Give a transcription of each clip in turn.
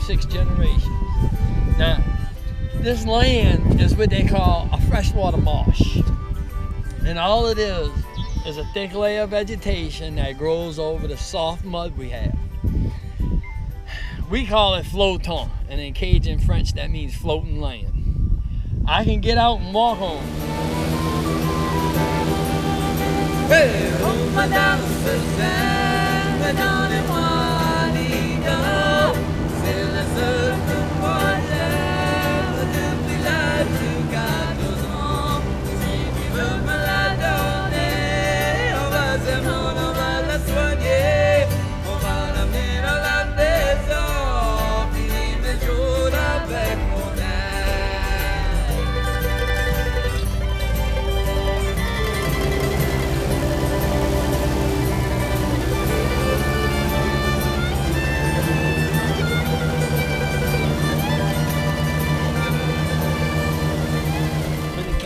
6 generations. Now, this land is what they call a freshwater marsh. And all it is a thick layer of vegetation that grows over the soft mud we have. We call it flotant, and in Cajun French that means floating land. I can get out and walk on. Hey, oh, madame,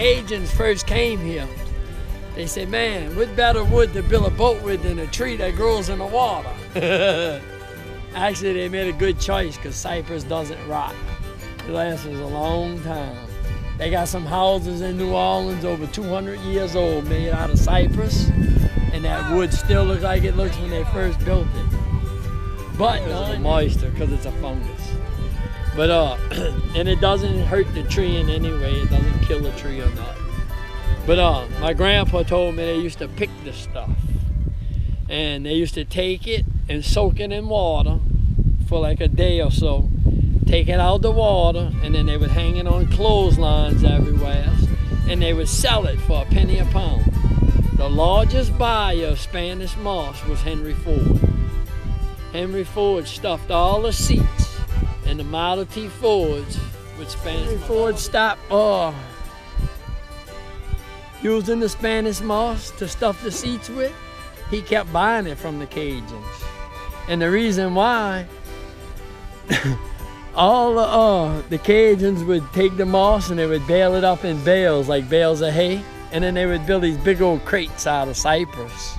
Cajuns first came here, they said, man, what better wood to build a boat with than a tree that grows in the water? Actually, they made a good choice because cypress doesn't rot. It lasts a long time. They got some houses in New Orleans over 200 years old made out of cypress, and that wood still looks like it looks when they first built it. But because of the moisture, because it's a fungus. But and it doesn't hurt the tree in any way. It doesn't kill the tree or not. But my grandpa told me they used to pick this stuff, and they used to take it and soak it in water for like a day or so, take it out of the water, and then they would hang it on clotheslines everywhere, and they would sell it for a penny a pound. The largest buyer of Spanish moss was Henry Ford. Henry Ford stuffed all the seats and the Model T Fords with Spanish. Henry Ford stopped using the Spanish moss to stuff the seats with. He kept buying it from the Cajuns. And the reason why, all the Cajuns would take the moss and they would bale it up in bales, like bales of hay, and then they would build these big old crates out of cypress,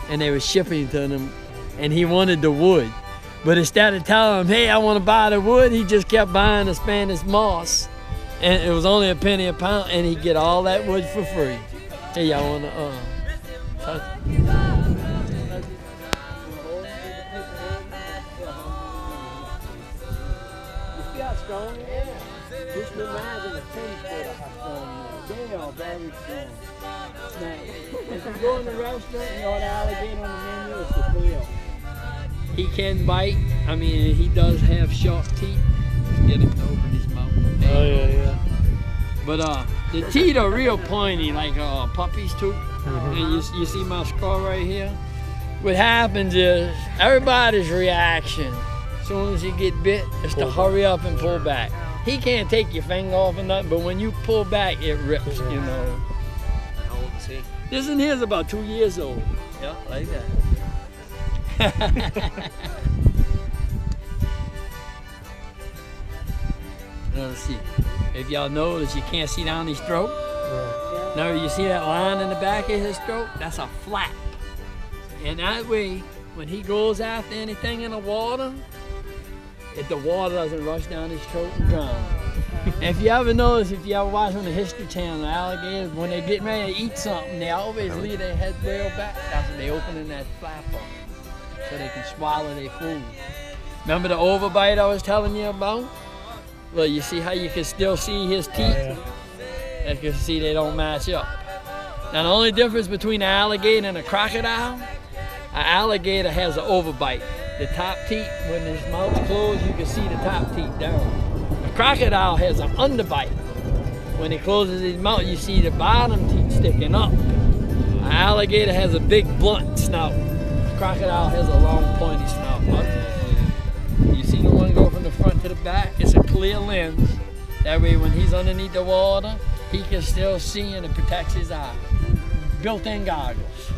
and they were shipping to them, and he wanted the wood. But instead of telling him, hey, I want to buy the wood, he just kept buying the Spanish moss. And it was only a penny a pound, and he'd get all that wood for free. Hey, y'all want to touch it? You see how strong it is? Just imagine a 10-footer how strong it is. They are very strong. Now, if you go in the restaurant and you order alligator on the menu, it's the bill. He can bite. I mean, he does have sharp teeth. Let's get him to open his mouth. Oh, yeah. But the teeth are real pointy, like a puppy's tooth. And you see my scar right here? What happens is, everybody's reaction, as soon as you get bit, is to hurry up and pull back. He can't take your finger off or nothing, but when you pull back, it rips, you know. How old is he? This one here is about 2 years old. Yeah, like that. Let's see. If y'all notice, you can't see down his throat. Yeah. Now you see that line in the back of his throat? That's a flap. And that way, when he goes after anything in the water, if the water doesn't rush down his throat and drown. If you ever notice, if you ever watch on the History Channel, alligators, when they get ready to eat something, they always leave their head real back. That's when they opening that flap up, so they can swallow their food. Remember the overbite I was telling you about? Well, you see how you can still see his teeth? Yeah. You can see they don't match up. Now the only difference between an alligator and a crocodile, an alligator has an overbite. The top teeth, when his mouth's closed, you can see the top teeth down. A crocodile has an underbite. When he closes his mouth, you see the bottom teeth sticking up. An alligator has a big blunt snout. A crocodile has a long pointy snout. You see the one go from the front to the back? It's a clear lens. That way when he's underneath the water, he can still see and it protects his eyes. Built-in goggles.